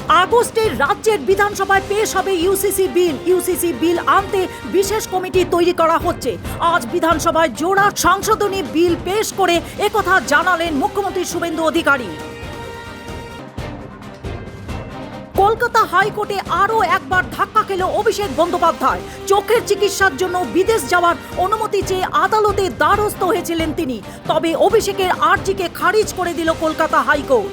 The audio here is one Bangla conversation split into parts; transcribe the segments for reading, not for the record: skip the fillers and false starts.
আগস্টে রাজ্যের বিধানসভায় পেশ হবে ইউসিসি বিল আনতে বিশেষ কমিটি তৈরি করা হচ্ছে। আজ বিধানসভায় জোড়া সংশোধনী বিল পেশ করে একথা জানালেন মুখ্যমন্ত্রী শুভেন্দু অধিকারী। কলকাতা হাইকোর্টে আরও একবার ধাক্কা খেল অভিষেক বন্দ্যোপাধ্যায়। চোখের চিকিৎসার জন্য বিদেশ যাওয়ার অনুমতি চেয়ে আদালতে দ্বারস্থ হয়েছিলেন তিনি, তবে অভিষেকের আর্জিকে খারিজ করে দিল কলকাতা হাইকোর্ট।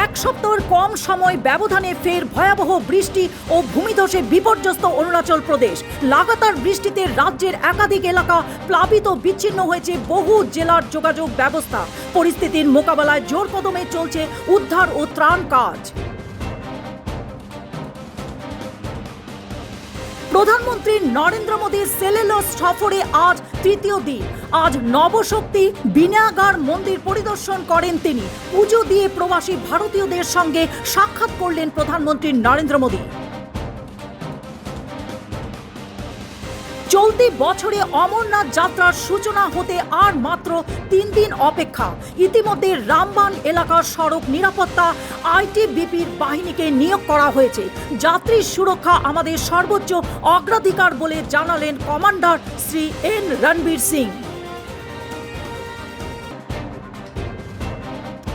এক সপ্তাহের কম সময় ব্যবধানে ফের ভয়াবহ বৃষ্টি ও ভূমিধসে বিপর্যস্ত অরুণাচল প্রদেশ। লাগাতার বৃষ্টিতে রাজ্যের একাধিক এলাকা প্লাবিত, বিচ্ছিন্ন হয়েছে বহু জেলার যোগাযোগ ব্যবস্থা। পরিস্থিতির মোকাবেলায় জোর কদমে চলছে উদ্ধার ও ত্রাণ কাজ। প্রধানমন্ত্রী নরেন্দ্র মোদীর সেলেলস সফরে আজ তৃতীয় দিন। আজ নবশক্তি বিনায়াগার মন্দির পরিদর্শন করেন তিনি। পুজো দিয়ে প্রবাসী ভারতীয়দের সঙ্গে সাক্ষাৎ করলেন প্রধানমন্ত্রী নরেন্দ্র মোদী। চলতি বছরে অমরনাথ যাত্রার সূচনা হতে আর মাত্র 3 দিন অপেক্ষা। ইতিমধ্যে রামবান এলাকার সড়ক নিরাপত্তা আইটিবিপির বাহিনীকে নিয়োগ করা হয়েছে। যাত্রীর সুরক্ষা আমাদের সর্বোচ্চ অগ্রাধিকার বলে জানালেন কমান্ডার শ্রী এন রণবীর সিং।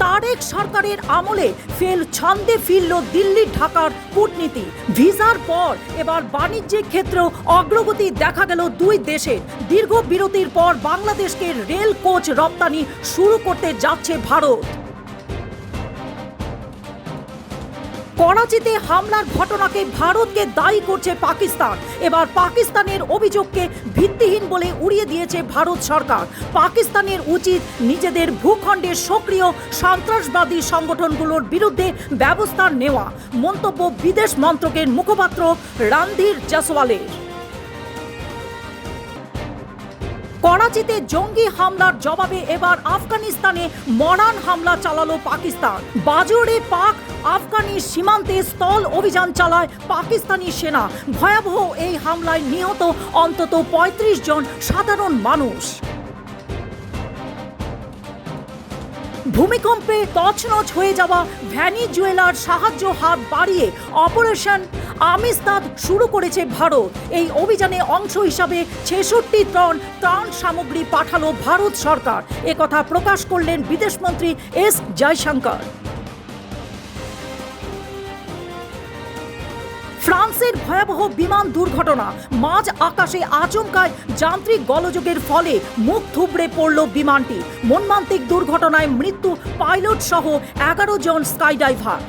তারেক সরকারের আমলে ফের ছন্দে ফিরল দিল্লি ঢাকার কূটনীতি। ভিসার পর এবার বাণিজ্যিক ক্ষেত্রেও অগ্রগতি দেখা গেল দুই দেশের। দীর্ঘ বিরতির পর বাংলাদেশকে রেল কোচ রপ্তানি শুরু করতে যাচ্ছে ভারত। করাচিতে হামলার ঘটনাকে ভারতকে দায়ী করছে পাকিস্তান। এবার পাকিস্তানের অভিযোগকে ভিত্তিহীন বলে উড়িয়ে দিয়েছে ভারত সরকার। পাকিস্তানের উচিত নিজেদের ভূখণ্ডে সক্রিয় সন্ত্রাসবাদী সংগঠনগুলোর বিরুদ্ধে ব্যবস্থা নেওয়া, মন্তব্য বিদেশ মন্ত্রকের মুখপাত্র রণধীর জয়সওয়ালের। করাচিতে জঙ্গি হামলার জবাবে এবার আফগানিস্তানে মরান হামলা চালালো পাকিস্তান। বাজোরে পাক আফগানি সীমান্তে স্থল অভিযান চালায় পাকিস্তানি সেনা। ভয়াবহ এই হামলায় নিহত অন্তত 35 জন সাধারণ মানুষ। ভূমিকম্পে তছনছ হয়ে যাওয়া ভেনিজুয়েলার সাহায্য হাত বাড়িয়ে অপারেশন আমিস্তাদ শুরু করেছে ভারত। এই অভিযানে অংশ হিসাবে 66 টন ত্রাণ সামগ্রী পাঠালো ভারত সরকার। একথা প্রকাশ করলেন বিদেশমন্ত্রী এস জয়শঙ্কর। ফ্রান্সের ভয়াবহ বিমান দুর্ঘটনা। মাঝ আকাশে আচমকায় যান্ত্রিক গোলযোগের ফলে মুখ থুবড়ে পড়ল বিমানটি। মর্মান্তিক দুর্ঘটনায় মৃত্যু পাইলট সহ 11 জন স্কাইডাইভার।